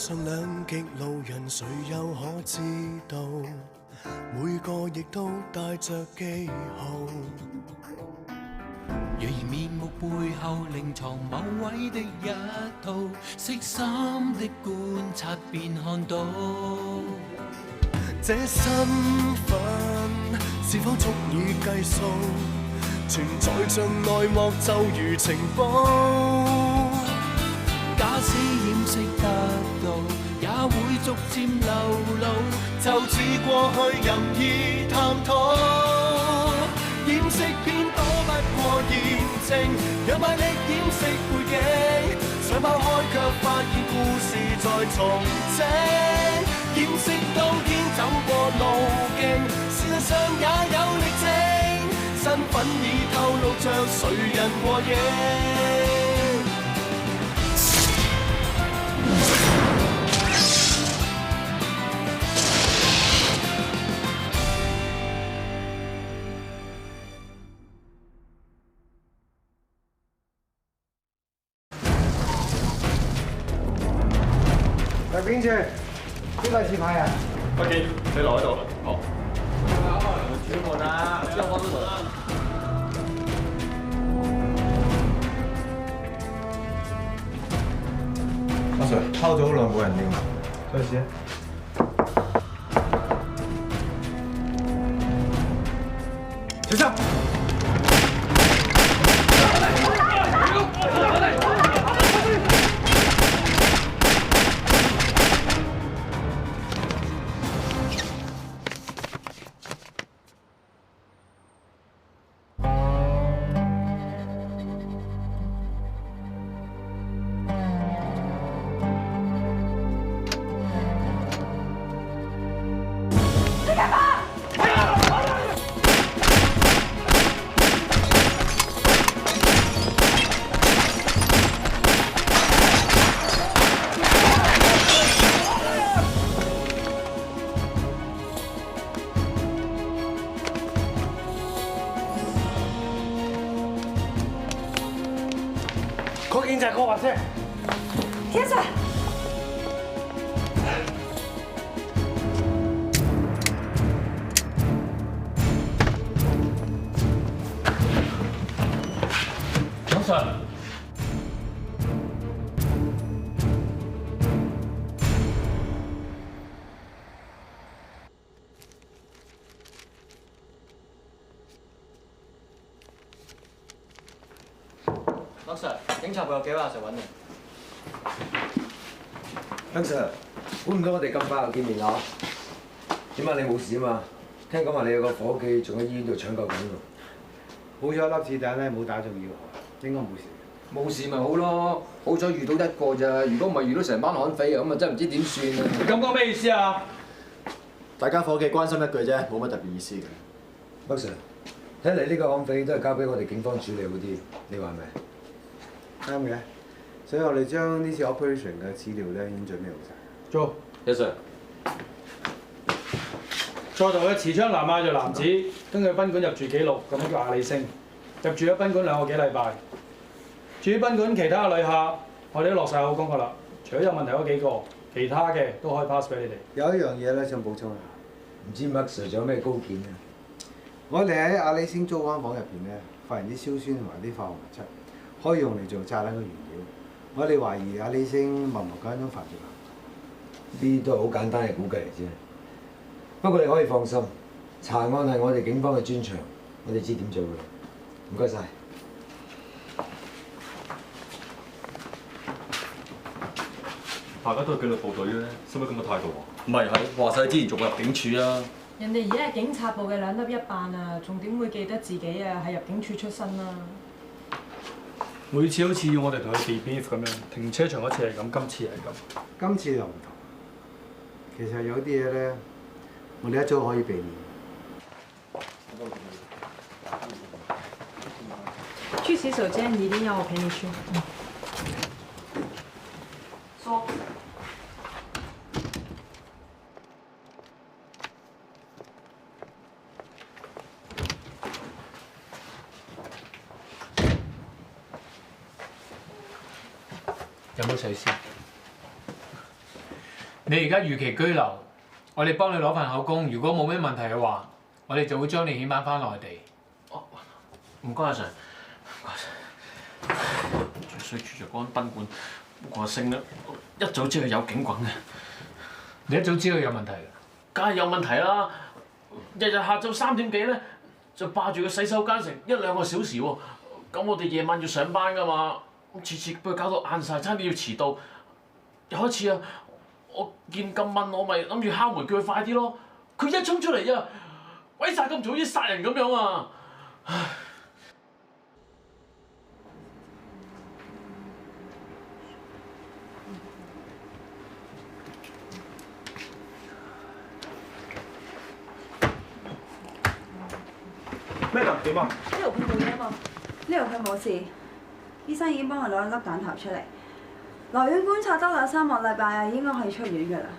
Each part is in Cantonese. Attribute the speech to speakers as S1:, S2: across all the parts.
S1: 上兩極路人，誰又可知道？每個亦都帶着記號。
S2: 若然面目背後另藏某位的一套，悉心的觀察便看到。
S1: 這身份是否足以計數？存在像內幕就如情報。
S2: 假使掩飾得到，也會逐漸流露，
S1: 就似過去任意探討。掩飾偏躲不過驗證，讓賣力掩飾背景，想拋開卻發現故事在重整。掩飾當天走過路徑，事實上也有力證，身份已透露着誰人和影。
S3: 入邊處呢個係自拍啊！
S4: 不見你留喺度。好。
S3: 主門啊，之後放咗度。
S5: 阿 Sir， 拋咗好耐冇人應，再試啊！小心！
S3: 嗰件就係個滑車。
S6: Yes sir。
S4: 早晨。
S3: 麥 Sir， 警察部有幾位阿 Sir 揾你？
S5: 麥 Sir， 估唔到我哋咁快又見面啦！點解你冇事啊嘛？聽講話你有個伙計仲喺醫院度搶救緊喎。
S3: 好彩粒子彈咧冇打中要害，應該冇事。
S7: 冇事咪好咯，好彩遇到一個咋，如果唔係遇到成班悍匪咁啊，真係唔知點算啊！
S4: 你咁講咩意思啊？
S8: 大家伙計關心一句啫，冇乜特別意思嘅。
S5: 麥 Sir， 睇嚟呢個悍匪都係交俾我哋警方處理好啲，你話係咪？
S3: 啱嘅，所以我哋將呢次 operation 嘅資料咧已經準備好晒。
S4: 做。
S7: Yes sir。
S4: 在逃嘅持槍南亞裔男子，根據賓館入住記錄，個名叫阿里星，入住咗賓館2個幾禮拜。至於賓館其他嘅旅客，我哋都落晒口供㗎啦。除咗有問題嗰幾個，其他嘅都可以 pass 俾你哋。
S3: 有一樣嘢咧想補充下，
S5: 唔知麥 Sir 仲有咩高見啊？
S3: 我哋喺阿里星租間房入邊咧，發現啲硝酸同埋啲化學物質，可以用嚟做炸彈嘅原料。我哋懷疑阿里星謀緊一種犯罪行為。
S5: 呢啲都係好簡單嘅估計嚟啫。不過你可以放心，查案係我哋警方嘅專長，我哋知點做嘅。唔該晒。
S4: 大家都係紀律部隊咧，使乜咁嘅態度啊？唔係話晒之前做過入境處啊。
S6: 人哋而家係警察部嘅2粒1班啊，仲點會記得自己啊係入境處出身啊？
S4: 每次好似要我哋同佢 debrief 咁樣，停車場嗰次係咁，今次係咁。
S3: 今次又唔同，其實有啲嘢咧，我哋一早可以避免。
S6: 去洗手間，你一定要我陪你去。說。
S7: 有冇水先？
S2: 你而家預期居留，我哋幫你攞份口供，如果冇咩問題嘅話，我哋就會將你遣返翻內地。
S9: 唔該阿 Sir， 唔該晒。最衰住咗嗰間賓館，個阿星咧，一早知佢有警棍嘅。
S2: 你一早知道有問題㗎？
S9: 梗係有問題啦！日日下晝3點幾咧，就霸住個洗手間成1-2個小時喎。咁我哋夜晚要上班㗎嘛，次次俾佢搞到晏晒，差啲要遲到。有一次啊，我見咁問我，咪諗住敲門叫佢快啲咯。佢一衝出嚟啊，鬼殺咁早，好似殺人咁樣啊！唉。
S10: 咩㗎？點啊？
S11: 呢度佢冇嘢啊嘛，呢度佢冇事，醫生已經幫佢攞一粒彈頭出嚟，留院觀察得2-3個禮拜啊，應該可以出院㗎啦。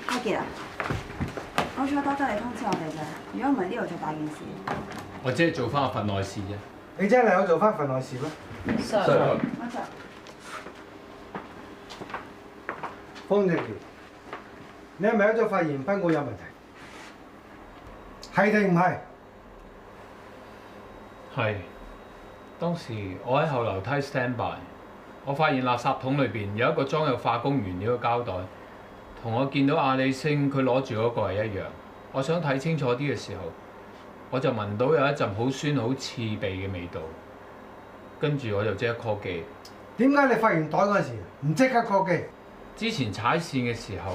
S11: 阿傑啊，我再多得你通知我哋㗎，如果唔係呢度就大件事。
S2: 我只係做翻份內事啫。
S3: 你真係有做翻份內事咩？
S11: Sir。
S3: 方正傑，你係咪一早發現賓館有問題？係定唔係？
S2: 係。當時我喺後樓梯 stand by， 我發現垃圾桶裏邊有一個裝有化工原料嘅膠袋，同我見到阿里星佢攞住嗰個係一樣。我想睇清楚啲嘅時候，我就聞到有一陣好酸好刺鼻嘅味道，跟住我就即刻 call 機。
S3: 點解你發現袋嗰陣時唔即刻 call 機？
S2: 之前踩線嘅時候，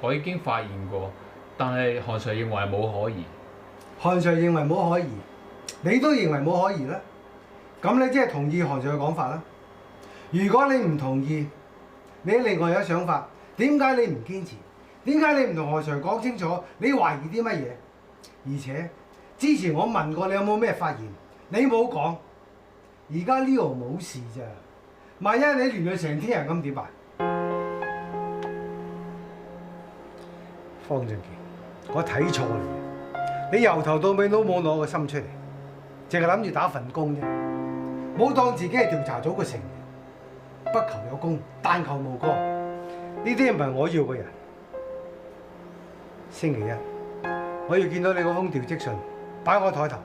S2: 我已經發現過，但係韓 Sir 認為冇可疑。
S3: 韓 Sir 認為冇可疑，你都認為冇可疑啦。咁你即係同意韓 Sir 嘅講法啦。如果你唔同意，你另外有想法，點解你唔堅持？點解你唔同韓 Sir 講清楚？你懷疑啲乜嘢？而且之前我問過你有冇咩發現，你冇講。而家呢度冇事咋，萬一你連累成天人咁點辦？方俊傑，我睇錯你。你由頭到尾都冇攞個心出嚟，淨係諗住打份工啫，冇當自己係調查組嘅成員。不求有功，但求無過，呢啲唔係我要嘅人。星期一，我要見到你嗰封調職信，擺我台頭。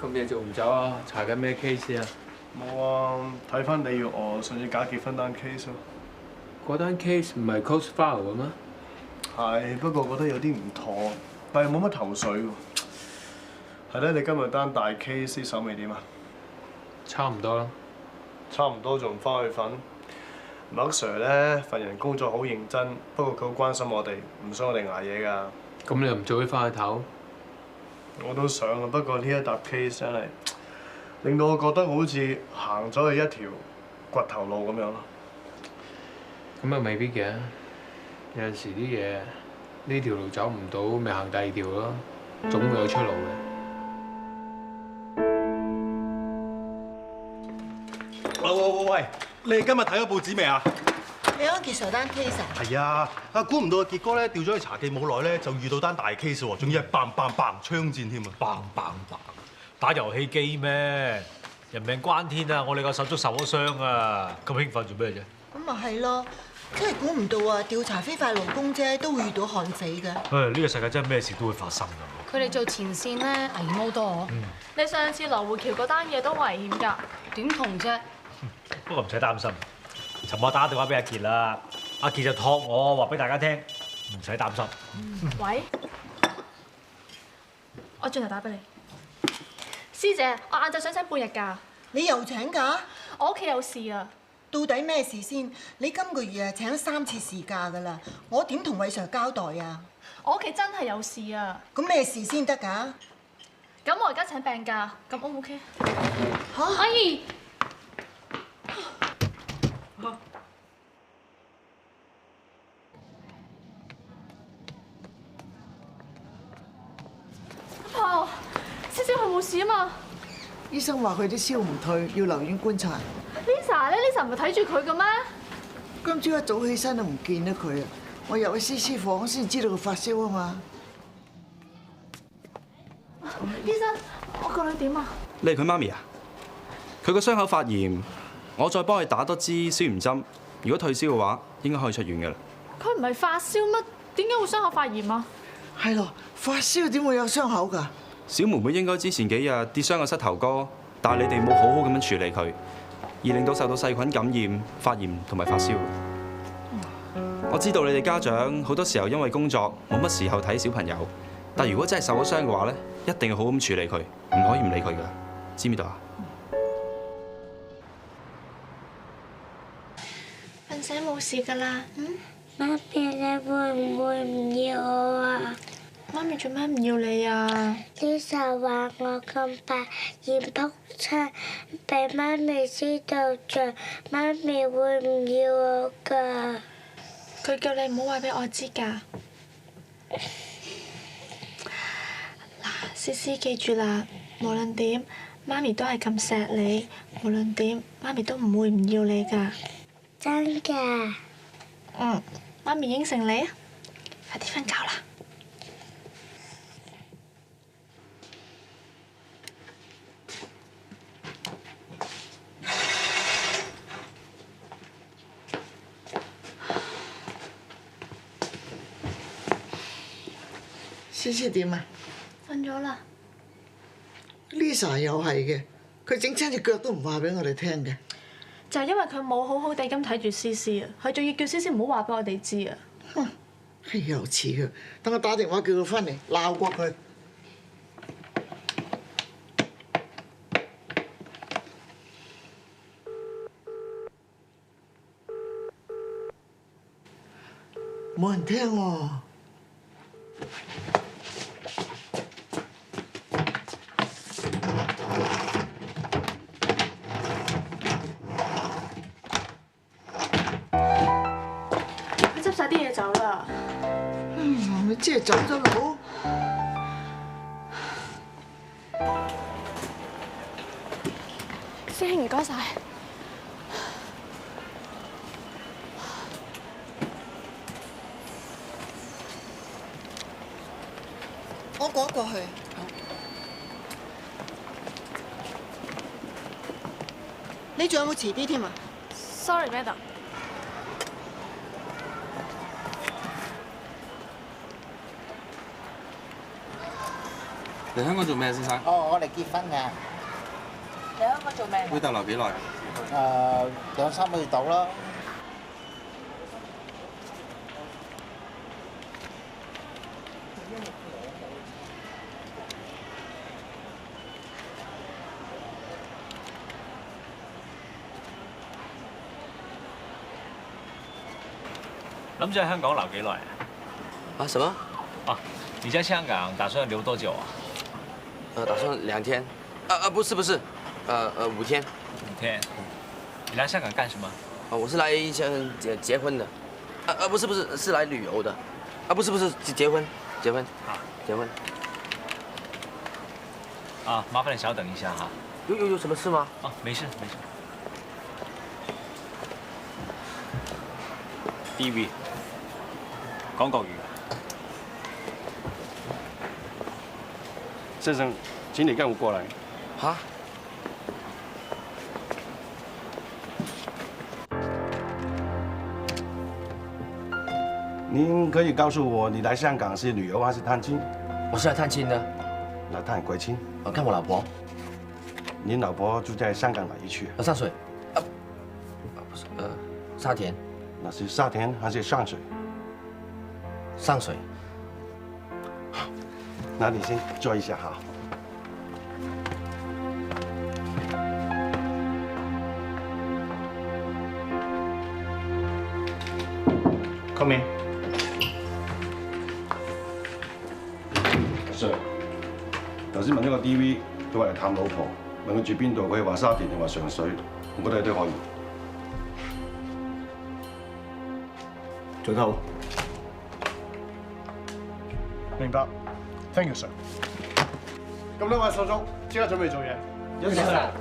S2: 咁夜仲唔走啊？查緊咩 case 啊？
S10: 冇啊，睇翻你要我上次假結婚單 case 咯。
S2: 嗰單 case 唔係 close file 嘅咩？
S10: 係，不過覺得有啲唔妥，但係冇乜頭緒喎。係咧，你今日單大 case 啲手尾點啊？
S2: 差唔多啦。
S10: 差唔多仲唔翻去瞓？麥 Sir 咧份人工作好認真，不過佢好關心我哋，唔想我哋捱夜㗎。
S2: 咁你又唔早啲翻去唞？
S10: 我都想啊，不過呢一沓 case 真係令到我覺得好似行咗去一條掘頭路咁樣咯。
S2: 咁又未必嘅，有陣時啲嘢呢條路走唔到，咪行第二條咯，總會有出路嘅。
S12: 喂！你哋今日睇咗報紙未啊？
S13: 你安傑 Sir 單 case 啊？
S12: 係啊！估唔到阿傑哥咧調咗去茶記冇耐咧，就遇到單大 case 喎，仲要係砰砰砰槍戰添啊！
S14: 砰砰砰！打遊戲機咩？人命關天啊！我哋個手足受咗傷啊！咁興奮做咩啫？
S13: 咁咪係咯，真係估唔到啊！調查非法勞工啫，都會遇到悍匪嘅。
S14: 唉，呢個世界真係咩事都會發生㗎。
S15: 佢哋做前線咧危險好多。你上次羅湖橋嗰單嘢都危險㗎，點同啫？
S14: 不過唔使擔心，尋晚打電話俾阿傑啦，阿傑就託我話俾大家聽，唔使擔心。
S15: 喂，我轉頭打俾你。師姐，我晏晝想請半日假。
S13: 你又請假？
S15: 我屋企有事啊。
S13: 到底咩事先？你今個月啊請咗3次事假㗎啦，我點同偉 Sir 交代啊？
S15: 我屋企真係有事啊。
S13: 咁咩事先得㗎？
S15: 咁我而家請病假，咁 O 唔 OK？
S13: 嚇！
S15: 可以。事啊嘛。
S16: 醫生話佢啲燒唔退，要留院觀察。
S15: Lisa 咧，Lisa 唔係睇住佢嘅咩？
S16: 今朝一早起身都唔見得佢啊！我入去思房先知道佢發燒啊嘛。
S15: 醫生，我個女點啊？
S17: 你係佢媽咪啊？佢個傷口發炎，我再幫佢打多支消炎針。如果退燒嘅話，應該可以出院嘅啦。
S15: 佢唔係發燒乜？點解會傷口發炎啊？
S16: 係咯，發燒點會有傷口㗎？
S17: 小妹妹應該之前幾日跌傷個膝頭哥，但係你哋冇好好咁樣處理佢，而令到受到細菌感染、發炎同埋發燒。我知道你哋家長好多時候因為工作冇乜時候睇小朋友，但如果真係受咗傷嘅話咧，一定要好咁處理佢，唔可以唔理佢㗎，知唔知道啊？
S18: 瞓醒冇事㗎啦。媽咪，你會唔會唔要我啊？
S15: 媽咪做咩唔要你啊
S18: ？Lisa 話我咁白染撲親，俾媽咪知道咗，媽咪會唔要我㗎？
S15: 佢叫你唔好話俾我知㗎。嗱，思思記住啦，無論點，媽咪都係咁錫你，無論點，媽咪都唔會唔要你㗎。
S18: 真㗎？
S15: 嗯，媽咪應承你啊，快啲瞓覺啦。
S16: 思思點啊？
S15: 瞓咗啦。
S16: Lisa 又係嘅，佢整親隻腳都唔話俾我哋聽嘅。
S15: 就係因為佢冇好好地咁睇住思思啊，佢仲要叫思思唔好話俾我哋知啊。
S16: 哼，係又似佢，等我打電話叫佢翻嚟鬧過佢。冇人聽喎。
S15: 執晒啲嘢走啦。
S16: 你即係走咗佬？
S15: 師兄唔該晒。
S13: 我趕過去。你仲有冇遲啲添啊
S15: ？Sorry, madam。
S19: 嚟香港做咩，先生？
S20: 哦，我嚟結婚㗎。
S15: 嚟香港做咩？
S19: 會逗留幾耐？2、
S20: 3個月到啦。
S14: 諗住喺香港留幾耐啊？
S5: 啊，什麼？
S14: 啊，你在香港打算留多久啊？
S5: 打算2天。不是，5天。5
S14: 天。你來香港幹什麼？
S5: 我是來結婚的。不是，是來旅遊的。不是，結婚。
S14: 啊，
S5: 結婚。
S14: 啊，麻煩你稍等一下哈。
S5: 有什麼事嗎？
S14: 啊，沒事。DV， 講國語。
S10: 先生，請你跟我過來。
S5: 哈？
S12: 您可以告訴我，你來香港是旅遊還是探親？
S5: 我是來探親的。
S12: 來探鬼親？
S5: 我看我老婆。
S12: 您老婆住在香港哪一區？
S5: 上水。不是，沙田。
S12: 那是沙田還是上水？
S5: 上水。
S12: 那你先坐一下哈。Come in。Sir， 頭先問一個 DV，佢話嚟探老婆，問佢住邊度，佢話沙田定話上水，我覺得都可以。
S8: 做得好。
S10: 明白 ，Thank you sir。咁兩位手足，即刻準備做嘢。
S8: Yes sir。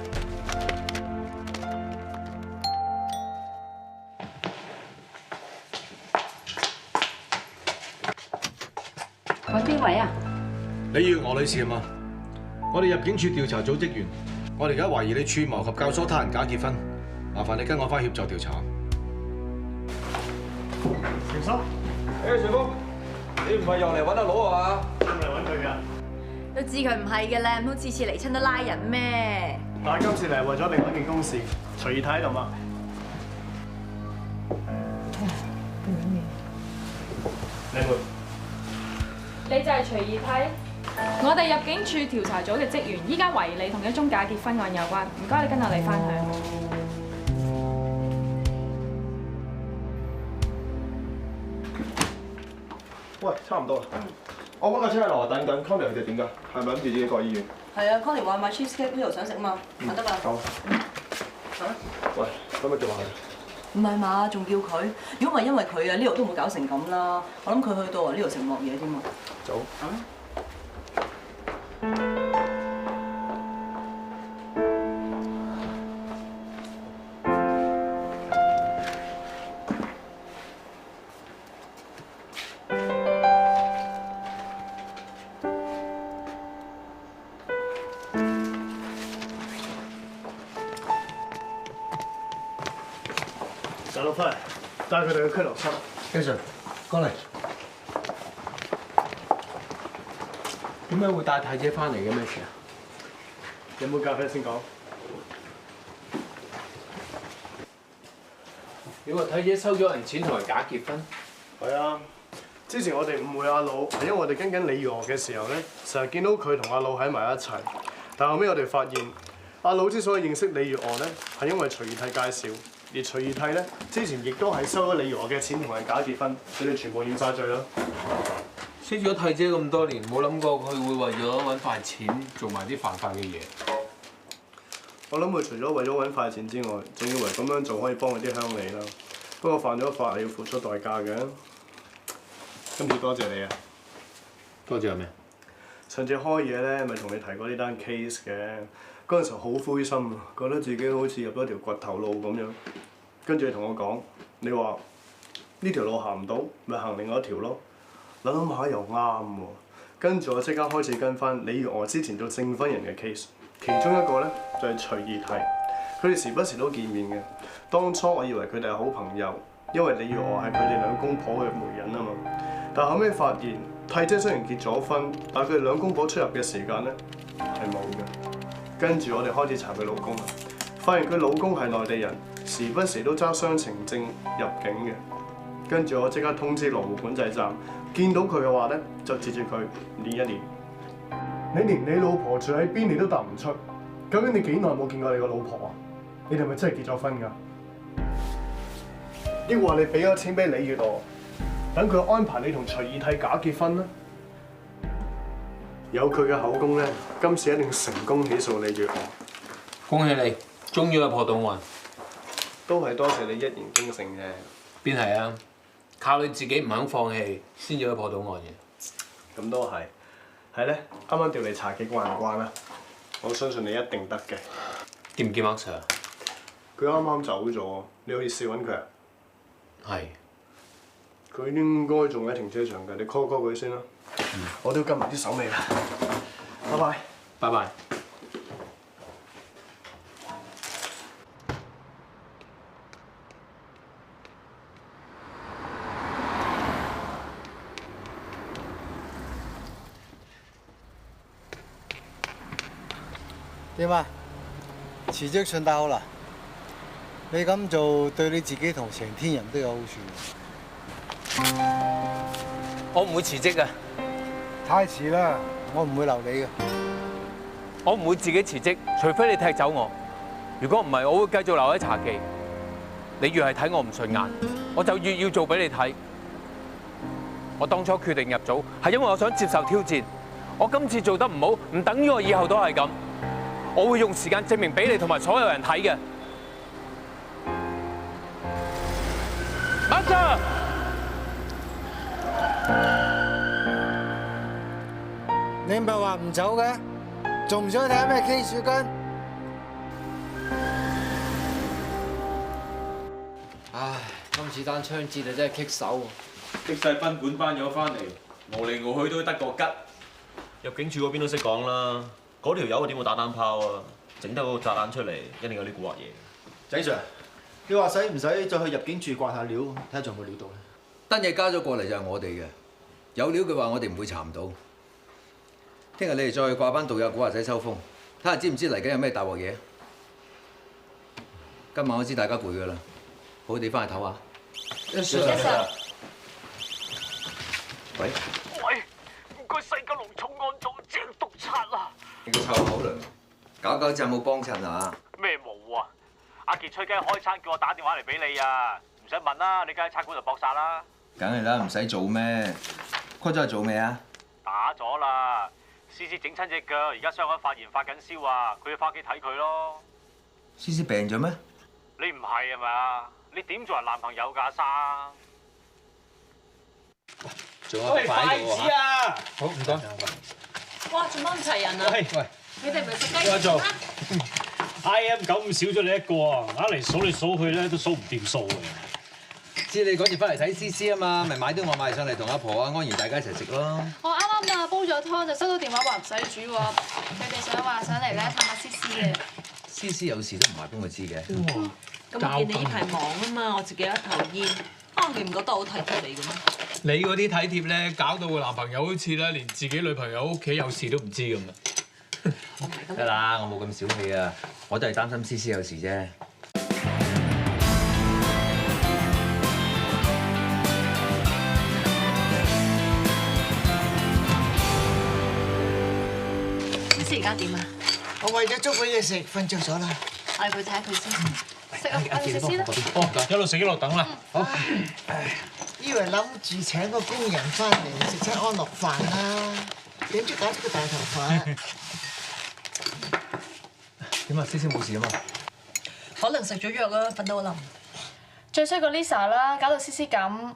S19: 揾邊位啊？
S8: 李月娥女士係嘛？我哋入境處調查組職員，我哋而家懷疑你串謀及教唆他人假結婚，麻煩你跟我翻協助調查。
S10: 成叔，
S7: 徐福，你唔係又嚟揾阿佬啊嘛？
S10: 今日揾佢㗎。
S11: 都知佢唔係嘅啦，唔好次次嚟親都拉人咩？
S10: 但係今次嚟係為咗另外一件公事，隨意睇喺度嘛。靚妹，
S6: 你就係隨意睇？我哋入境處調查組嘅職員，依家懷疑你同一宗假結婚案有關，唔該你跟我哋翻去。
S12: 喂，差唔多啦。我揾架車喺樓下等緊 ，Connie 佢哋點㗎？係咪諗住自己過醫院？
S21: 係啊 ，Connie 話買 cheesecake 呢度想食嘛，咪得啦。
S12: 好。喂，咁咪叫埋佢。
S21: 唔係嘛，仲叫佢？如果唔係因為佢啊，呢度都唔會搞成咁啦。我諗佢去到啊，呢度食唔落嘢添啊。
S12: 走。
S10: 細佬翻嚟，帶佢哋去拘留室。
S8: Jason，過嚟。
S2: 點解會帶太姐翻嚟嘅？咩事啊？
S10: 飲杯咖啡先講。
S2: 你話太姐收咗人錢同埋假結婚？
S10: 係啊，之前我哋誤會阿佬係因為我哋跟緊李月娥嘅時候咧，成日見到佢同阿佬喺埋一齊。但後尾我哋發現，阿佬之所以認識李月娥咧，係因為徐義泰介紹。而徐義泰咧，之前亦都係收咗李月娥嘅錢同埋假結婚，佢哋全部認晒罪啦。
S2: 識咗太姐咁多年，冇諗過佢會為咗揾快錢做埋啲犯法嘅嘢。
S10: 我諗佢除咗為咗揾快錢之外，仲以為咁樣做可以幫佢啲鄉里啦。不過犯咗法係要付出代價嘅。今次多謝你啊！
S2: 多謝咩？
S10: 上次開嘢咧，咪同你提過呢單 case 嘅。嗰陣時候好灰心啊，覺得自己好似入咗條掘頭路咁樣。跟住你同我講，你話呢條路行唔到，咪行另外一條咯。諗下又啱喎。跟住我即刻開始跟翻李月娥之前做證婚人嘅 case， 其中一個咧就係徐義泰，佢哋時不時都見面嘅。當初我以為佢哋係好朋友，因為李月娥係佢哋兩公婆嘅媒人啊嘛。但後尾發現，太姐雖然結咗婚，但佢哋兩公婆出入嘅時間咧係冇嘅。跟住我哋開始查佢老公啦，發現佢老公係內地人，時不時都揸雙程證入境嘅。跟住我即刻通知羅湖管制站，見到佢嘅話咧就截住佢練一練。你連你老婆住喺邊你都答唔出，究竟你幾耐冇見過你個老婆啊？你哋係咪真係結咗婚㗎？抑或你俾咗錢俾李月娥，等佢安排你同徐義泰假結婚咧？有佢嘅口供咧，今次一定成功起訴李月娥。
S2: 恭喜你，終於有破到案。
S10: 都係多謝你一言驚醒啫。
S2: 邊係啊？靠你自己唔肯放棄，先至可以破到案嘅。
S10: 咁都係。係咧，啱啱調嚟查記慣唔慣啊？我相信你一定得嘅。
S2: 見唔見 Mark Sir？
S10: 佢啱啱走咗，你好似試揾佢啊？
S2: 係。
S10: 佢應該仲喺停車場㗎，你 call 佢先啦。我都要跟埋啲手尾啦。拜拜。
S2: 拜拜。
S3: 點啊？辭職信得好啦？你咁做對你自己同成天人都有好處。
S2: 我唔會辭職㗎。
S3: 太遲啦，我唔會留你嘅。
S2: 我唔會自己辭職，除非你踢走我。如果唔係，我會繼續留喺茶記。你越係睇我唔順眼，我就越要做俾你睇。我當初決定入組係因為我想接受挑戰。我今次做得唔好，唔等於我以後都係咁。我會用時間證明俾你同埋所有人睇嘅。Master！
S3: 你唔係話唔走嘅，
S20: 仲唔想睇咩 K 樹根？
S7: 唉，今次單槍戰啊真係棘手，
S1: 激晒賓館班友翻嚟，熬嚟熬去都得個吉。入境處嗰邊都識講啦，嗰條友點會打單炮啊？整得嗰個炸彈出嚟，一定有啲蠱惑嘢。
S22: 仔 Sir，你話使唔使再去入境處刮下料，睇下仲有冇料到咧？
S23: 單嘢交咗過嚟就係我哋嘅，有料嘅話我哋唔會查唔到。聽日你哋再去掛班導遊古惑仔抽風，睇下知唔知嚟緊有咩大鑊嘢。今晚我知大家攰㗎啦，好地翻去唞下。
S22: Yes sir。
S23: 喂，
S9: 唔該西九龍重案組鄭督察啊！
S23: 你個臭口糧，搞搞陣有冇幫襯啊？
S24: 咩冇啊？阿傑吹雞開餐叫我打電話嚟俾你啊！唔使問啦，你梗喺餐館度搏殺啦。
S23: 梗係啦，唔使做咩？call 咗去做未啊？
S24: 打咗啦。思思整親隻腳，而家傷口發炎發緊燒啊！佢要翻屋企睇佢咯。
S23: 思思病咗咩？
S24: 你唔係係咪啊？你點做人男朋友㗎，阿生？
S23: 仲
S14: 有筷子啊！好，唔該。
S21: 哇，做乜咁齊人啊？
S14: 喂，
S21: 你哋唔係食雞
S14: 我做
S21: 咩？
S14: IM 九咁少咗你一個啊，硬嚟數嚟數去咧都數唔掂數嘅。
S23: 知你嗰次翻嚟睇思思啊嘛，咪買啲外賣上嚟同阿婆啊安然大家一齊食咯。
S6: 我啱啱啊煲咗湯就收到電話話唔使煮喎，佢哋想話上嚟咧探下思思嘅。
S23: 思思有事都唔話俾我知嘅。
S21: 咁我見你呢排忙啊嘛，我自己一頭煙。啊，你唔覺得好體貼你嘅咩？
S2: 你嗰啲體貼咧，搞到個男朋友好似咧，連自己女朋友屋企有事都唔知咁啊！
S23: 得啦，我冇咁小氣啊，我都係擔心思思有事啫。
S21: 思思而家點啊？
S16: 我餵咗粥俾佢食，瞓着咗啦。
S21: 我哋去睇下佢先。
S6: 食啊，快啲食先啦。
S14: 哦，一路食一路等啦。好。
S16: 以為諗住請個工人翻嚟食餐安樂飯啦，點知搞咗個大頭髮。
S23: 點啊？思思冇事啊嘛？
S21: 可能食咗藥啦，瞓到冧。
S6: 最衰個 Lisa 啦，搞到思思咁。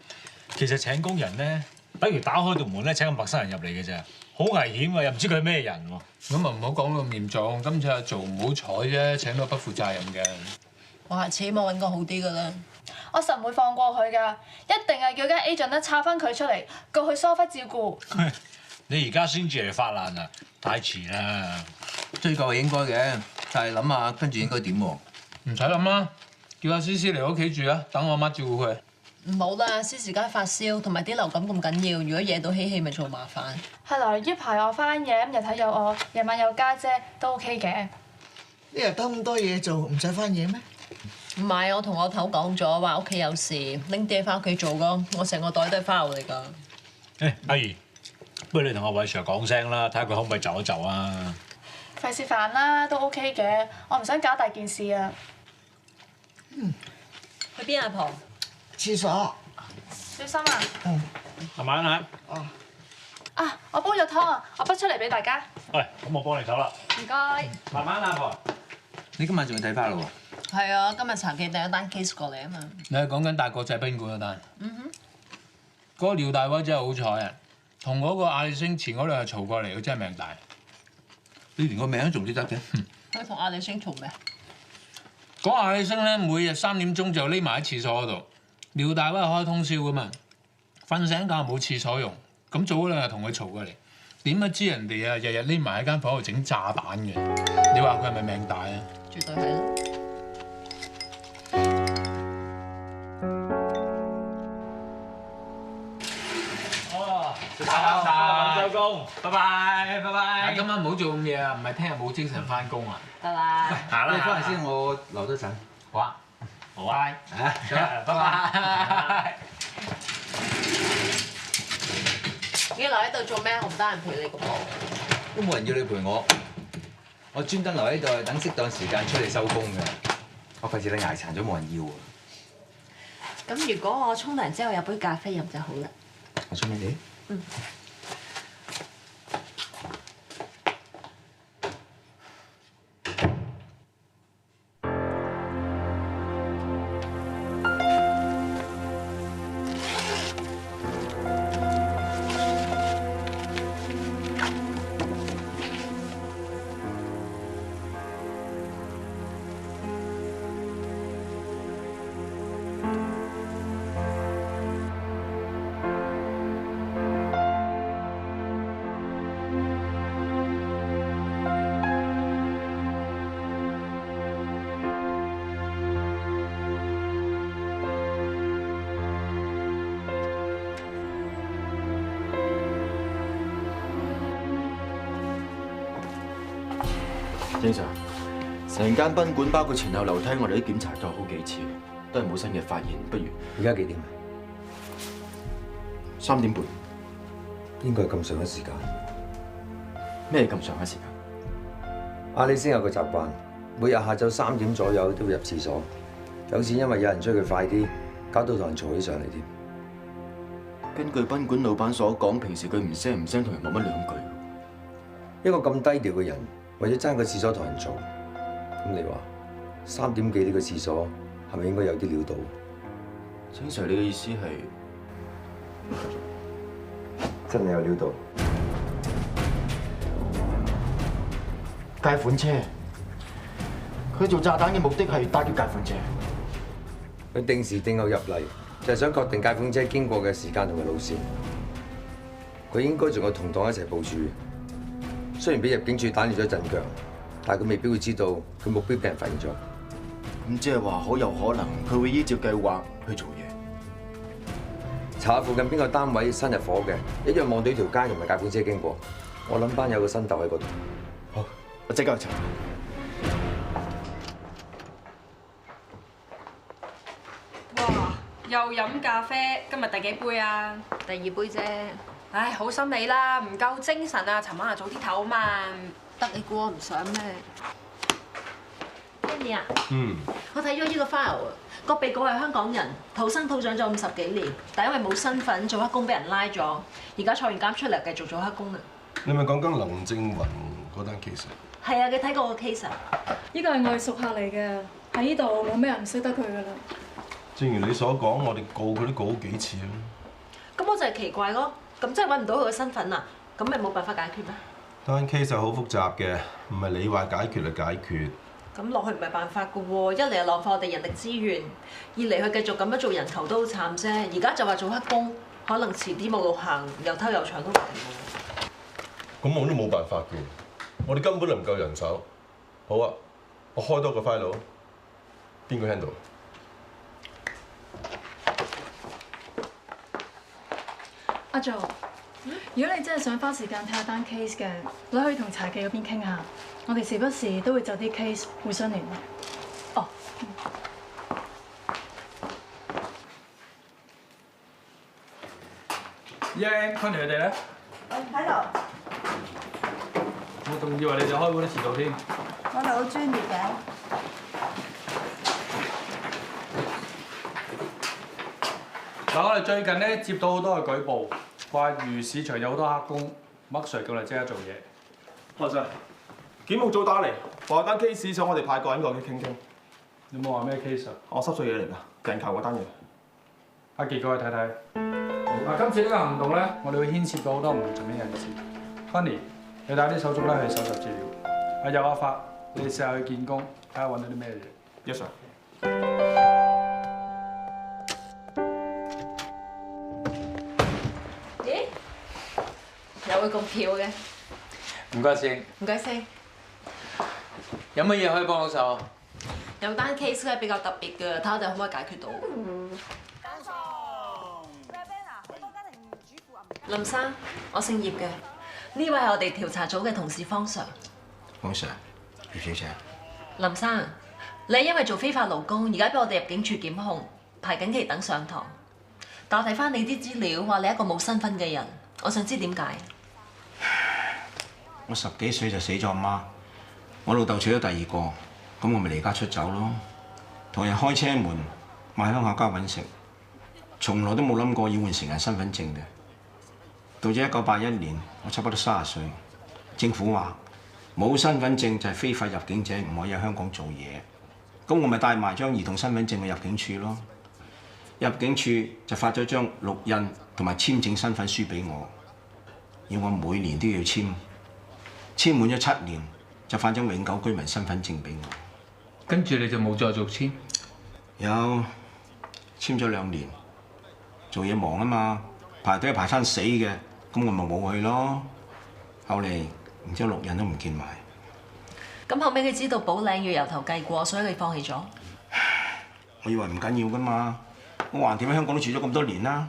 S14: 其實請工人咧，等於打開道門咧請個陌生人入嚟嘅啫，好危險啊！又唔知佢係咩人喎。
S2: 咁啊唔好講到咁嚴重，今次阿做唔好彩啫，請到不負責任嘅。
S21: 我下次希望揾個好啲㗎啦。
S6: 我實唔會放過佢㗎，一定係叫間 agent 咧抄翻佢出嚟，告佢疏忽照顧。
S14: 你而家先至嚟發難啊，太遲啦。
S23: 追究係應該嘅，但係諗下跟住應該點喎？
S2: 唔使諗啦，叫阿思思嚟我屋企住啊，等我阿媽照顧佢。
S21: 唔好啦，思時間發燒同埋啲流感咁緊要，如果惹到希希咪嘈麻煩。
S6: 係來呢排我翻嘢，咁日頭有我，夜晚有家姐都 OK 嘅。
S16: 呢日得咁多嘢做，唔使翻嘢咩？
S21: 唔係，我同我頭講咗話屋企有事，拎啲嘢翻屋企做咯。我成個袋都係 file 嚟㗎。
S14: 誒，阿姨，不如你同阿偉 Sir 講聲啦，睇下佢可唔可以就一就啊？
S6: 費事煩啦，都 OK 嘅，我唔想搞大件事啊。
S21: 去邊啊，婆？
S16: 廁所。
S6: 小心啊！
S14: 慢慢啊。
S16: 哦。
S6: 啊，我煲咗湯啊，我滗出嚟俾大家。
S14: 喂，咁我幫你手啦。
S6: 唔該。
S14: 慢慢啊，婆。
S23: 你今晚仲要睇翻咯喎？
S21: 係啊，今日查記第一單 case 過嚟啊嘛。
S2: 你係講緊大國際賓館嗰單？
S21: 嗯
S2: 嗰個廖大威真係好彩啊！同嗰個阿里星前嗰兩日嘈過嚟，佢真係命大。
S23: 你連個名都仲知得嘅？
S21: 佢同阿里星嘈咩？
S2: 嗰阿里星咧，每日3點鐘就匿埋喺廁所嗰度。廖大威係開通宵噶嘛，瞓醒覺冇廁所用，咁早嗰兩日同佢嘈過嚟，點不知人哋啊日日匿埋喺間房度整炸彈嘅？你話佢係咪命大啊？
S21: 絕對係啦。
S2: 收工，拜拜，拜拜。今晚唔好做咁嘢啊，唔係聽日冇精神翻工啊。
S21: 得啦。
S23: 行啦，你翻嚟先，我留多陣。
S2: 好啊。好啊。
S23: 拜拜。
S21: 你留喺度做咩？我唔得閒陪你個噃。
S23: 都冇人要你陪我，我專登留喺度等適當時間出嚟收工嘅。我費事你捱殘咗冇人要啊。
S21: 咁如果我沖涼之後有杯咖啡飲就好啦。
S23: 我沖俾你。
S21: 嗯。
S22: 正常。成間賓館包括前後樓梯，我哋都檢查咗好幾次，都係冇新嘅發現。不如
S5: 而家幾點啊
S22: ？3點半。
S5: 應該係咁上嘅時間。
S22: 咩咁上嘅時間？
S5: 阿里星有個習慣，每日下晝3點左右都會入廁所。有時因為有人追佢快啲，搞到同人嘈起上嚟添。
S22: 根據賓館老闆所講，平時佢唔聲同人冇乜兩句。
S5: 一個咁低調嘅人，為咗爭個廁所同人嘈，咁你話3點幾呢個廁所係咪應該有啲料到？
S22: 請 Sir， 你嘅意思係
S5: 真係有料到？
S22: 解款車，佢做炸彈嘅目的係打劫解款車。
S5: 佢定時定候入嚟，就係想確定解款車經過嘅時間同埋路線。佢應該仲有同黨一齊部署。雖然俾入境處打亂咗陣腳，但係佢未必會知道佢目標俾人發現咗。
S22: 咁即係話好有可能佢會依照計劃去做嘢。
S5: 查下附近邊個單位新入伙嘅，一樣望到條街同埋解款車經過。我諗班有個新竇喺嗰度。
S22: 好，我即刻去查。
S6: 哇！又飲咖啡，今日第幾杯啊？
S4: 第2杯啫。
S6: 唉，好心你啦，唔夠精神啊！尋晚啊早啲唞嘛。
S4: 得你估我唔想咩
S15: ？Andy 啊，
S1: 嗯，
S15: 我睇咗呢個 file 啊，個被告係香港人，土生土長咗50幾年，但因為冇身份做黑工俾人拉咗，而家坐完監出嚟繼續做黑工啊。
S12: 你咪講緊林正雲嗰單 case？
S15: 係啊，你睇過個 case 啊？
S6: 呢個係我哋熟客嚟嘅，喺呢度冇咩人唔識得佢噶啦。
S12: 正如你所講，我哋告佢都告咗幾次啦。
S15: 咁我就係奇怪咯，咁真係揾唔到佢嘅身份啊，咁咪冇辦法解決咩？
S12: 單 case 係好複雜嘅，唔係你話解決就解決。
S15: 咁落去唔係辦法噶喎，一嚟係浪費我哋人力資源，二嚟佢繼續咁樣做人頭都好慘啫。而家就話做黑工，可能遲啲冇路行，又偷又搶都唔定喎。
S12: 咁我都冇辦法嘅，我哋根本就唔夠人手。好啊，我開多個 file， 邊個 handle？
S6: 阿 Jo，如果你真係想花時間睇下單 case 嘅，你可以同茶記嗰邊傾下。我哋時不時都會就啲 case 互相聯絡。哦。
S2: Yang、Connie 佢哋咧？
S11: 喺度。
S2: 我仲以為你哋開會都遲到添。
S11: 我哋好專業嘅。
S2: 嗱，我哋最近咧接到好多嘅舉報，話如市場有好多黑工，麥 Sir 叫我哋即刻做嘢。
S10: 何 Sir，檢控組打嚟，話單 case 想我哋派個人過去傾傾。
S2: 有冇話咩 case 啊？
S10: 我濕碎嘢嚟㗎，人球嗰單嘢。
S2: 阿傑過去睇睇。嗱，今次呢個行動咧，我哋會牽涉到好多唔同層面人士。Connie，你帶啲手足咧去搜集資料。阿有阿發，你哋試下去見工，睇下揾到啲咩嘢。
S10: Yes sir。
S15: 咦？又會咁巧嘅？
S2: 唔該先。
S15: 唔該先。
S2: 有乜嘢可以幫到手？
S15: 有單 case 咧比較特別嘅，睇下我哋可唔可以解決到。林生，我姓葉嘅，呢位係我哋調查組嘅同事方 Sir。
S23: 方 Sir， 葉小姐。
S15: 林生，你因為做非法勞工，而家俾我哋入境處檢控，排緊期等上堂。但我睇翻你啲資料，話你係一個冇身份嘅人，我想知點解？
S23: 我10幾歲就死咗阿媽，我老豆娶咗第2個，咁我咪離家出走咯，同人開車門賣鄉下家揾食，從來都冇諗過要換成人身份證嘅。到咗1981年，我差不多30歲，政府話冇身份證就係非法入境者，唔可以喺香港做嘢。咁我咪帶埋張兒童身份證去入境處咯。入境處就發咗張錄印同埋簽證身份書俾我，要我每年都要簽，簽滿咗7年就發張永久居民身份證俾我。
S2: 跟住你就冇再續簽？
S23: 有簽咗2年，做嘢忙啊嘛，排隊排餐死嘅，咁我咪冇去咯。後嚟唔知錄印都唔見埋。
S15: 咁後尾佢知道補領要由頭計過，所以佢放棄咗。
S23: 我以為唔緊要噶嘛，我橫掂喺香港都住咗咁多年啦，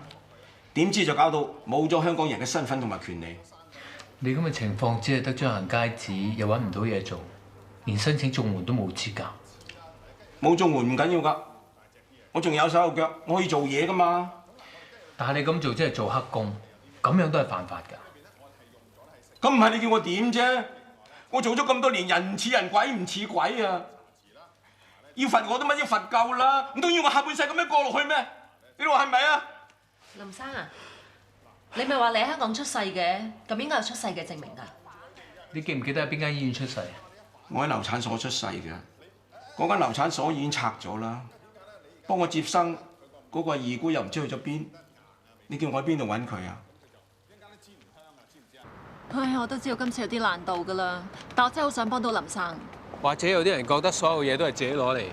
S23: 點知就搞到冇咗香港人嘅身份同埋權利。
S2: 你咁嘅情況只係得張行街紙，又揾唔到嘢做，連申請綜援都冇資格。
S23: 冇綜援唔緊要㗎，我仲有手有腳，我可以做嘢㗎嘛。
S2: 但係你咁做即係做黑工，咁樣都係犯法㗎。
S23: 咁唔係你叫我點啫？我做咗咁多年，人唔似人，鬼唔似鬼啊！要罰我都乜要罰夠啦，唔通要我下半世咁樣過落去咩？你話係咪啊？
S15: 林生啊，你咪話你喺香港出世嘅，咁應該有出世嘅證明㗎。
S2: 你記唔記得喺邊間醫院出世？
S23: 我喺流產所出世嘅，嗰間流產所已經拆咗啦。幫我接生嗰個二姑又唔知去咗邊，你叫我喺邊度揾佢啊？
S4: 唉，我都知道今次有啲難度㗎啦，但我真係好想幫到林生。
S2: 或者有啲人覺得所有嘢都係自己攞嚟，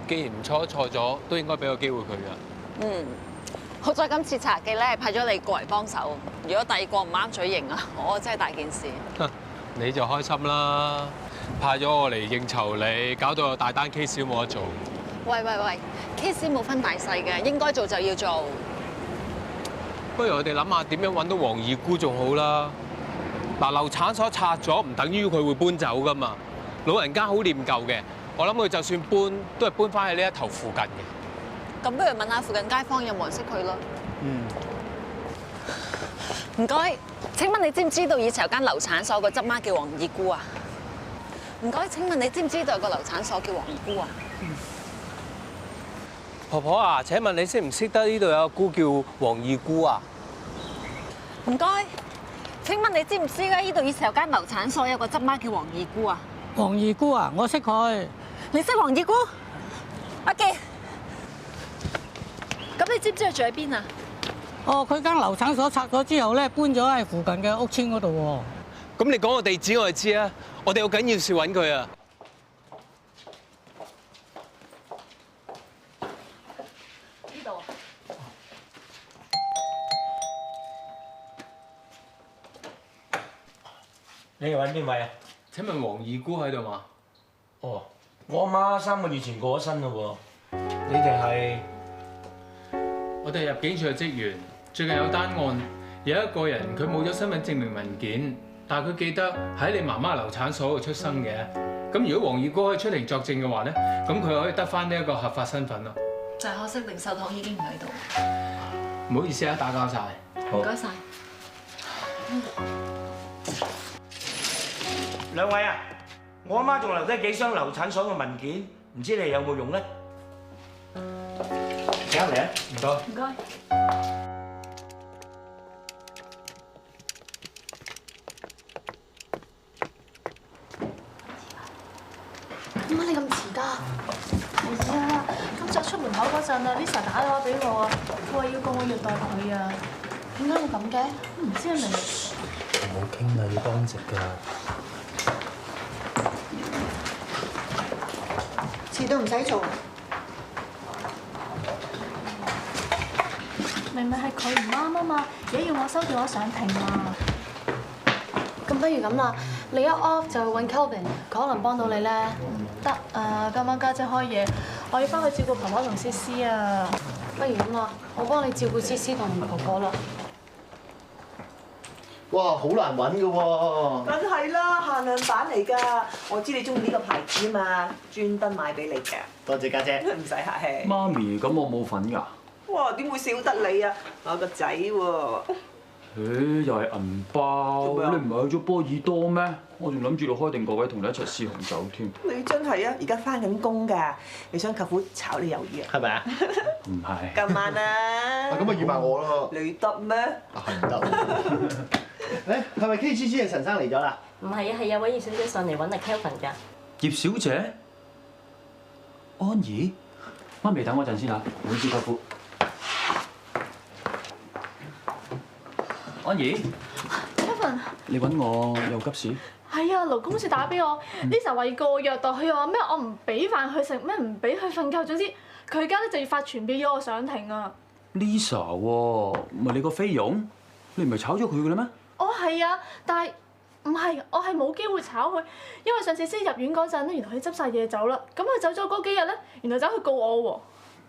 S2: 既然唔錯都錯咗，都應該俾個機會佢㗎。
S4: 好在今次茶記咧派咗你過嚟幫手，如果第二個唔啱嘴型啊，我真係大件事。
S2: 你就開心啦，派咗我嚟應酬你，搞到有大單 case 都冇得做。
S4: 喂 ，case 冇分大細嘅，應該做就要做。
S2: 不如我哋諗下點樣揾到黃二姑仲好啦。嗱，流產所拆咗唔等於佢會搬走噶嘛，老人家好念舊嘅，我諗佢就算搬都係搬翻喺呢一頭附近嘅。
S4: 咁不如問下附近街坊有冇人識佢咯。唔該，請問你知唔知道以前有間流產所個執媽叫黃二姑啊？唔該，請問你知唔知道有個流產所叫黃二姑啊？
S2: 婆婆啊，請問你識唔識得呢度有個姑叫黃二姑啊？
S4: 唔該，請問你知唔知咧？呢度以前有間流產所有個執媽叫黃二姑啊？
S13: 黃二姑啊，我識佢。
S4: 你識黃二姑？阿傑，咁你知唔知佢住喺邊啊？
S13: 哦，佢間流產所拆咗之後咧，搬咗喺附近嘅屋村嗰度喎。
S2: 咁你講個地址我就知啊，我哋有緊要事揾佢啊。
S4: 呢度。
S17: 你係揾邊位啊？
S2: 請問黃二姑喺度嘛？
S17: 哦，我阿媽3個月前過咗身嘞喎。你哋係？
S2: 我哋係入境處嘅職員，最近有單案，有一個人佢冇咗身份證明文件，但係佢記得喺你媽媽流產所度出生嘅。咁如果黃二姑可以出庭作證嘅話咧，咁佢可以得翻呢一個合法身份咯。
S15: 就係可惜零售堂已經唔喺度。
S2: 唔好意思啊，打攪晒。
S15: 唔該晒。
S17: 兩位啊，我阿媽仲留低幾箱流產所嘅文件，唔知你哋有冇用咧？請入嚟啊！唔該。
S15: 唔該。
S6: 點解你咁遲㗎？係啊，今朝出門口嗰陣啊 ，Lisa 打電話俾我啊，佢話要告我虐待佢啊。點解會咁嘅？唔知啊，明。
S17: 唔好傾啦，要當值㗎。
S16: 遲到唔使做。
S6: 明明係佢唔啱啊嘛，而家要我收電話上庭啊。咁不如咁啦，你一 off 就去揾 Kelvin，佢可能幫到你咧。得啊，今晚家姐開嘢，我要翻去照顧婆婆同思思啊。不如咁啦，我幫你照顧思思同婆婆啦。
S20: 哇，好難揾㗎喎！
S21: 梗係啦，限量版嚟㗎。我知你中意呢個牌子啊嘛，專登買俾你嘅。
S20: 多謝家姐。
S21: 唔使客氣。
S9: 媽咪，咁我冇份㗎。
S21: 哇！點會少得你啊？我個仔喎。
S9: 又係銀包，你唔係去咗波爾多咩？我仲諗住開定個位同你一齊試紅酒添。
S21: 你真係啊！而家翻緊工㗎，你想舅父炒你魷魚啊？
S20: 係咪啊？
S9: 唔係。
S21: 今晚啊！
S20: 咁啊預埋我咯。
S21: 你得咩？
S20: 係唔得。誒，係咪 KGG 嘅陳生嚟咗啦？
S18: 唔係啊，係有位葉小姐上嚟揾阿 Kelvin 㗎。
S9: 葉小姐？安怡？媽咪等我陣先嚇，唔好意思，舅父。安怡
S6: Kelvin，
S9: 你揾我有急事？
S6: 係啊，勞工處打俾我，Lisa 話要告我虐待佢，話咩我唔俾飯佢食，咩唔俾佢瞓覺，總之佢而家咧就要發傳票要我上庭啊。
S9: Lisa 喎，唔係你個菲傭，你唔係炒咗佢嘅啦咩？
S6: 哦，係啊，但係唔係，我係冇機會炒佢，因為上次先入院嗰陣咧，原來佢執晒嘢走啦。咁佢走咗嗰幾日咧，原來走去告我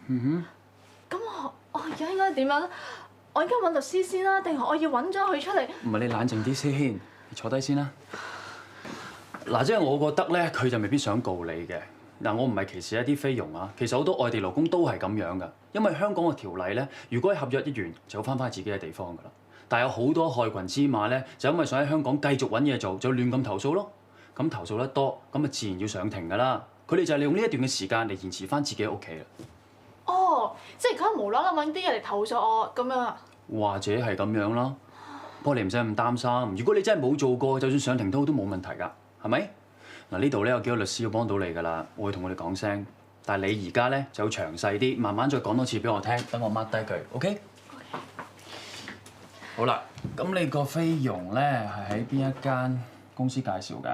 S6: 喎。咁我而家應該點樣咧？我應該揾律師先啦，定係我要揾咗佢出嚟？
S9: 唔係，你冷靜啲先，你坐低先啦。
S22: 嗱，即係我覺得咧，佢就未必想告你嘅。嗱，我唔係歧視一啲菲傭啊，其實好多外地勞工都係咁樣噶。因為香港嘅條例咧，如果合約一完就要翻返自己嘅地方噶啦。但係有好多害群之馬咧，就因為想喺香港繼續揾嘢做，就亂咁投訴咯。咁投訴得多，咁啊自然要上庭噶啦。佢哋就係利用呢一段嘅時間嚟延遲翻自己屋企啦。
S6: 哦，即係佢無啦啦揾啲嘢嚟投訴我咁樣啊？或
S22: 者係咁樣啦。不過你唔使咁擔心，如果你真係冇做過，就算上庭都冇問題㗎，係咪？嗱，呢度咧有幾個律師要幫到你㗎啦，我會同佢哋講聲。但係你而家咧就要詳細啲，慢慢再講多次俾我聽，等我 mark 低佢 ，OK？ 好啦，咁你個菲傭咧係喺邊一間公司介紹㗎？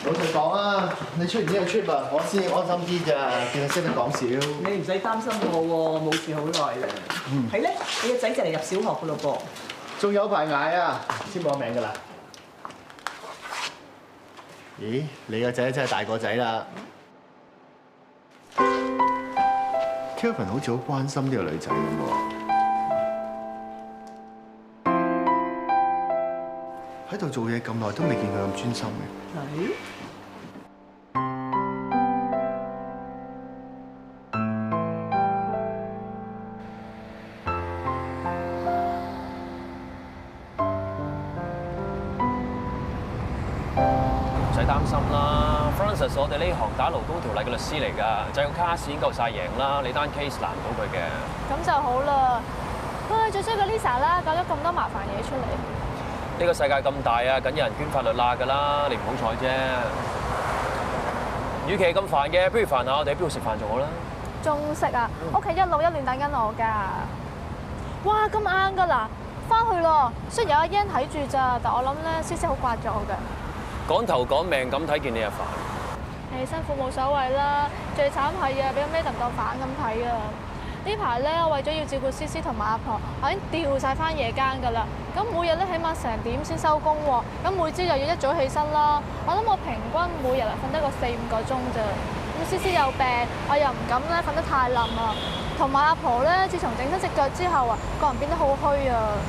S20: 老實講啊，你出完呢個 trip 啊，我先安心啲咋，見你識得講笑。
S21: 你唔使擔心我喎，冇事好耐啦。係咧，你個仔就嚟入小學噶咯噃。
S20: 仲有排捱啊，先報名㗎啦。咦，你個仔真係大個仔啦。Kelvin 好似好關心呢個女仔咁喎。喺度做嘢咁耐都未見佢咁專心嘅。
S21: 係。
S1: 唔使擔心啦 ，Francis 我哋呢行打勞工條例嘅律師嚟㗎，就用卡士已經夠晒贏啦，你單 case 難唔到佢嘅。
S6: 咁就好啦。唉，最衰個 Lisa 啦，搞咗咁多麻煩嘢出嚟。
S1: 呢個世界咁大啊，梗有人捐法律罅㗎啦，你唔好彩啫。與其咁煩嘅，不如煩下我哋喺邊度食飯仲好啦。
S6: 仲食啊？屋企一路一亂等緊我㗎。哇，咁啱㗎啦，翻去咯。雖然有阿 Yan 睇住咋，但我諗咧，CC 好掛住我㗎。趕頭趕命咁睇見你就煩。誒，辛苦冇所謂啦，最慘係啊，俾個 Madam 當反咁睇啊！呢排咧，我為咗要照顧思思同埋阿婆，我已經調晒翻夜更㗎啦。咁每日咧起碼成點先收工喎，咁每朝又要一早起身啦。我諗我平均每日瞓得個4-5個鐘咋。咁思思有病，我又唔敢咧瞓得太冧啊。同埋阿婆咧，自從整親隻腳之後啊，個人變得好虛啊。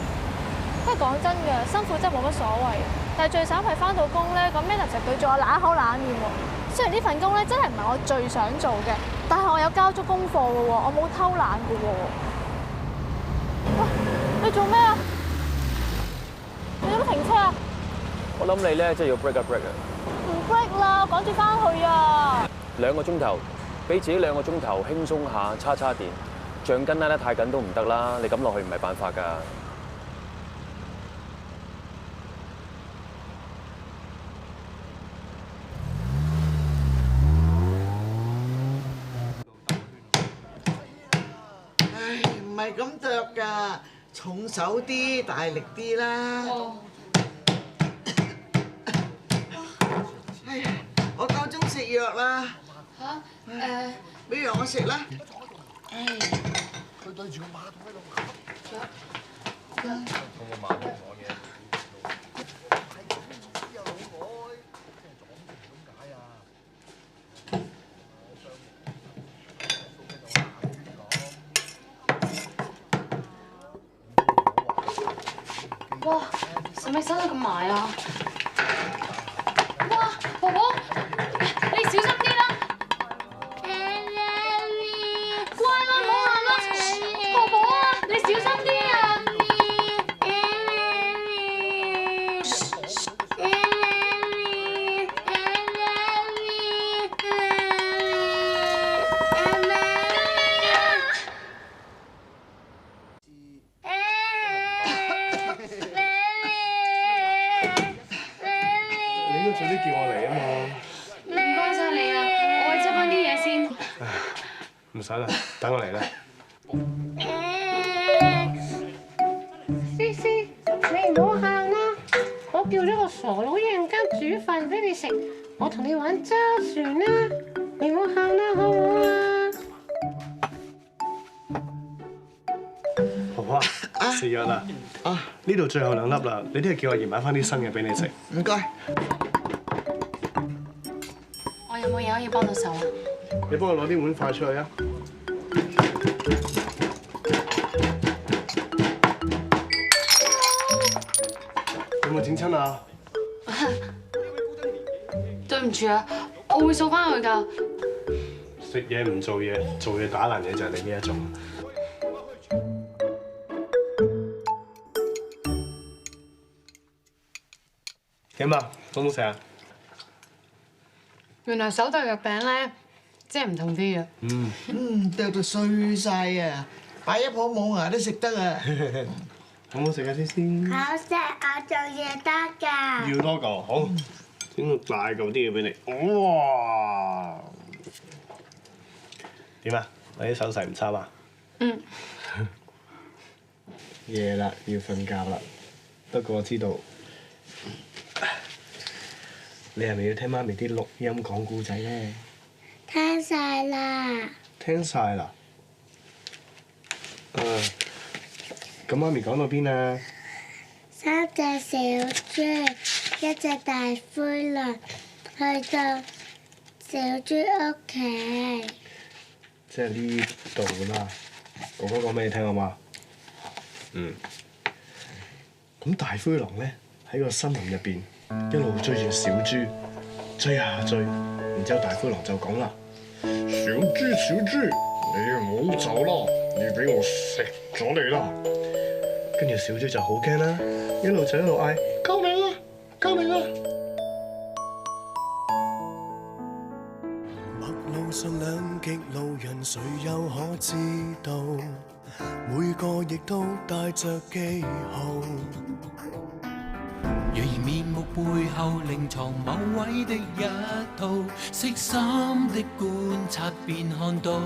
S6: 不過講真㗎，辛苦真係冇乜所謂。但係最慘係翻到工咧，個 Madam 就對住我冷口冷面喎。雖然呢份工咧真係唔係我最想做嘅，但係我有交足功課嘅喎，我冇偷懶嘅喎。喂，你做咩啊？你有冇停車啊？
S1: 我諗你咧真係要 break 啊 break 啊！
S6: 唔 break 啦，趕住翻去啊！2
S1: 個鐘頭，俾自己2個鐘頭輕鬆下，叉叉電，橡筋拉得太緊都唔得啦！你咁落去唔係辦法㗎。
S16: 唔係咁剁㗎，重手啲，大力啲啦。哎呀，我夠鐘食藥啦。嚇？俾藥我食啦。佢對住個馬桶喺度同個馬桶講嘢。
S6: 哇！使唔使收得咁埋啊？哇！婆婆，你小心啲啦！乖啦，唔好喊啦！婆婆啊，你小心啲啊！
S10: 早啲叫我嚟啊嘛！
S6: 唔該晒你啊，我去執翻啲嘢先。
S10: 唔使啦，等我嚟啦。
S3: 思思，你唔好喊啦！我叫咗個傻佬一陣間煮飯俾你食，我同你玩揸船啦！你唔好喊啦，好唔好啊？
S10: 婆婆啊，食藥啦！呢度最後2粒啦，你都係叫阿爺買翻啲新嘅俾你食。
S16: 唔該。
S6: 我有冇嘢可以幫到手啊？
S10: 你幫我攞啲碗筷出去啊！有冇整親啊？
S6: 唔住啊，我會掃翻佢㗎。
S10: 食嘢唔做嘢，做嘢打爛嘢就係你呢一種。點啊？好唔好食啊？
S6: 原來手剁肉餅咧，真係唔同啲嘅。
S16: 剁到碎晒啊！擺一鋪冇牙都食得啊！
S10: 好唔好食啊，先先？
S3: 好食，我做嘢得㗎。
S10: 要多嚿，好，整個大嚿啲嘢俾你。哇！點啊？我啲手勢唔差嘛？夜啦，要瞓覺啦。不過我知道，你係咪要聽媽咪啲錄音講故仔咧？
S3: 聽晒啦。
S10: 聽晒啦。咁媽咪講到邊啊
S3: ？3隻小豬，1隻大灰狼，去到小豬屋企。
S10: 即係呢度啦。哥哥講俾你聽好嘛？咁大灰狼咧喺個森林入邊一路追住小豬，追啊追，然之後大灰狼就講啦：小豬小豬，你唔好走啦，你俾我食咗你啦！跟住小豬就好驚啦，一路就一路嗌：救命啊！救命啊！
S7: 陌路上兩極路人，誰又可知道？每個亦都帶着記號。
S8: 若然面目背後另藏某位的一套，悉心的觀察便看到。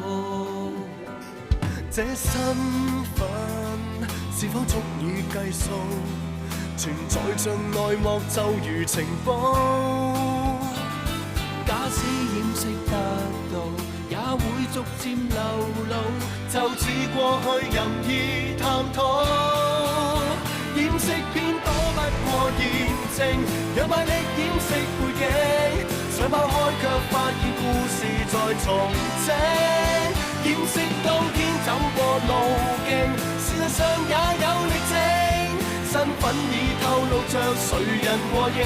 S7: 這身份是否足以計數？存在像內幕就如情報。
S8: 假使掩飾得到，也會逐漸流露，
S7: 就似過去任意探討。掩飾偏躲不過驗證，讓賣力掩飾背景，想拋開卻發現故事在重整。掩飾當天走過路徑，事實上也有力證，身份已透露着誰人和影。